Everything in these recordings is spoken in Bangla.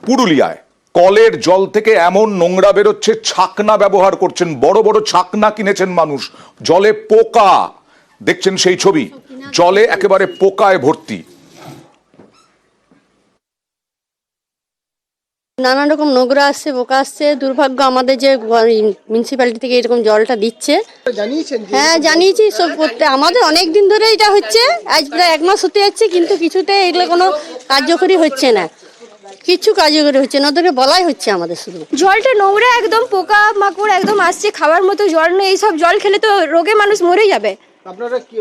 পুরুলিয়ায় কলের জল থেকে এমন নোংরা বেরোচ্ছে, ছাকনা ব্যবহার করছেন, বড় বড় ছাকনা কিনেছেন মানুষ, জলে পোকা। দেখছেন সেই ছবি, জলে একেবারে পোকায় ভর্তি। নানান রকম নোংরা আসছে, পোকা আসছে। দুর্ভাগ্য আমাদের যে মিউনিসিপ্যালিটি থেকে এরকম জলটা দিচ্ছে। হ্যাঁ জানিয়েছি, সব করতে আমাদের অনেক দিন ধরে এটা হচ্ছে, আজ প্রায় 1 মাস হতে যাচ্ছে, কিন্তু কিছুতে এগুলো কোনো কার্যকরী হচ্ছে না, কিছু কার্যকরী হচ্ছে না, ওদেরকে বলাই হচ্ছে আমাদের শুধু। জলটা নোংরা, একদম পোকা মাকড় একদম আসছে, খাওয়ার মতো জল নেই। এইসব জল খেলে তো রোগে মানুষ মরে যাবে। আপনারা কি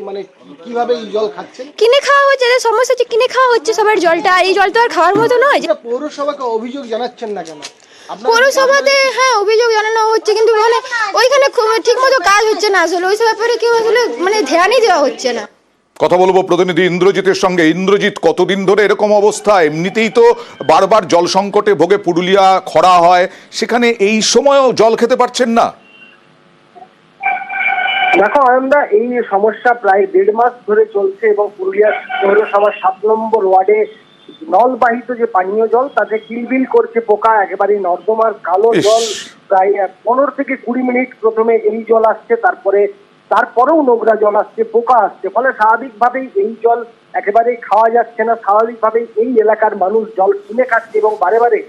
কিভাবে এই জল খাচ্ছেন? কিনে খাওয়া হচ্ছে, যে সমস্যা হচ্ছে কিনে খাওয়া হচ্ছে সবার জলটা। এই জল তো আর খাওয়ার মতো নয়। পৌরসভাকে অভিযোগ জানাচ্ছেন না কেন? পৌরসভাতে হ্যাঁ অভিযোগ জানানো হচ্ছে, কিন্তু মানে ওইখানে ঠিক মতো কাজ হচ্ছে না। আসলে ওই ব্যাপারে কেউ আসলে ধ্যানই দেওয়া হচ্ছে না। কথা বলবো প্রতিনিধি ইন্দ্রজিতের সঙ্গে। ইন্দ্রজিৎ, কতদিন ধরে এরকম অবস্থা? এমনিতেই তো বারবার জল সংকটে ভোগে পুরুলিয়া, খরা হয়, সেখানে এই সময়ও জল খেতে পারছেন না। দেখো আনন্দা, এই সমস্যা প্রায় 1.5 মাস ধরে চলছে এবং পুরুলিয়া পৌরসভার 7 নম্বর ওয়ার্ডে নলবাহিত যে পানীয় জল তাতে কিলবিল করছে পোকা। একেবারে নর্দমার কালো জল, প্রায় 15 থেকে 20 মিনিট প্রথমে এই জল আসছে, তারপরেও নোংরা জল আসছে, পোকা আসছে। ফলে স্বাভাবিকভাবেই এই জল একেবারেই খাওয়া যাচ্ছে না। স্বাভাবিকভাবেই এই এলাকার মানুষ জল কিনে খাচ্ছে এবং বারে বারে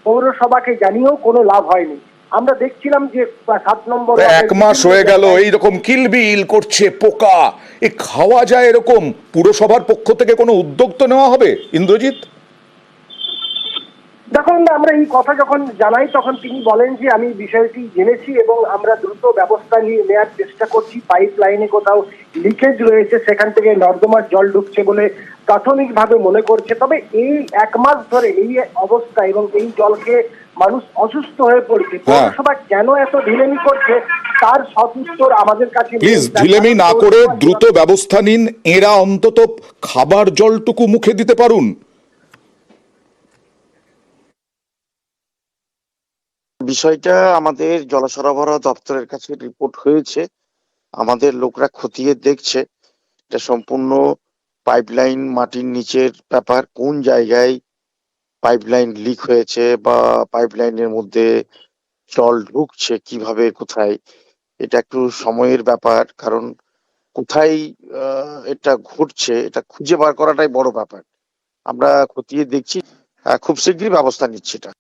পৌরসভাকে জানিয়েও কোনো লাভ হয়নি। আমরা দেখছিলাম যে 7 নম্বর 1 মাস হয়ে গেল এইরকম কিলবিল করছে পোকা, এ খাওয়া যায় এরকম? পুরসভার পক্ষ থেকে কোনো উদ্যোগ তো নেওয়া হবে ইন্দ্রজিৎ? দেখুন, আমরা এই কথা যখন জানাই তখন তিনি বলেন যে আমি বিষয়টি জেনেছি এবং আমরা দ্রুত ব্যবস্থা নেওয়ার চেষ্টা করছি। পাইপ লাইনে কোথাও লিকেজ রয়েছে, সেখান থেকে নর্দমার জল ঢুকছে বলে প্রাথমিকভাবে মনে করছে। তবে এই 1 মাস ধরে এই অবস্থা এবং এই জলকে মানুষ অসুস্থ হয়ে পড়ছে। পৌরসভা কেন এত ঢিলেমি করছে তার সদুত্তর আমাদের কাছে। প্লিজ ঢিলেমি না করে দ্রুত ব্যবস্থা নিন, এরা অন্তত খাবার জলটুকু মুখে দিতে পারুন। বিষয়টা আমাদের জল সরবরাহ দপ্তরের কাছে রিপোর্ট হয়েছে, আমাদের লোকরা খতিয়ে দেখছে। এটা সম্পূর্ণ পাইপলাইন মাটির নিচের ব্যাপার, কোন জায়গায় পাইপলাইন লিক হয়েছে বা পাইপলাইনের মধ্যে জল ঢুকছে কিভাবে, কোথায়, এটা একটু সময়ের ব্যাপার। কারণ কোথায় এটা ঘটছে এটা খুঁজে বার করাটাই বড় ব্যাপার। আমরা খতিয়ে দেখছি, খুব শীঘ্রই ব্যবস্থা নিচ্ছি এটা।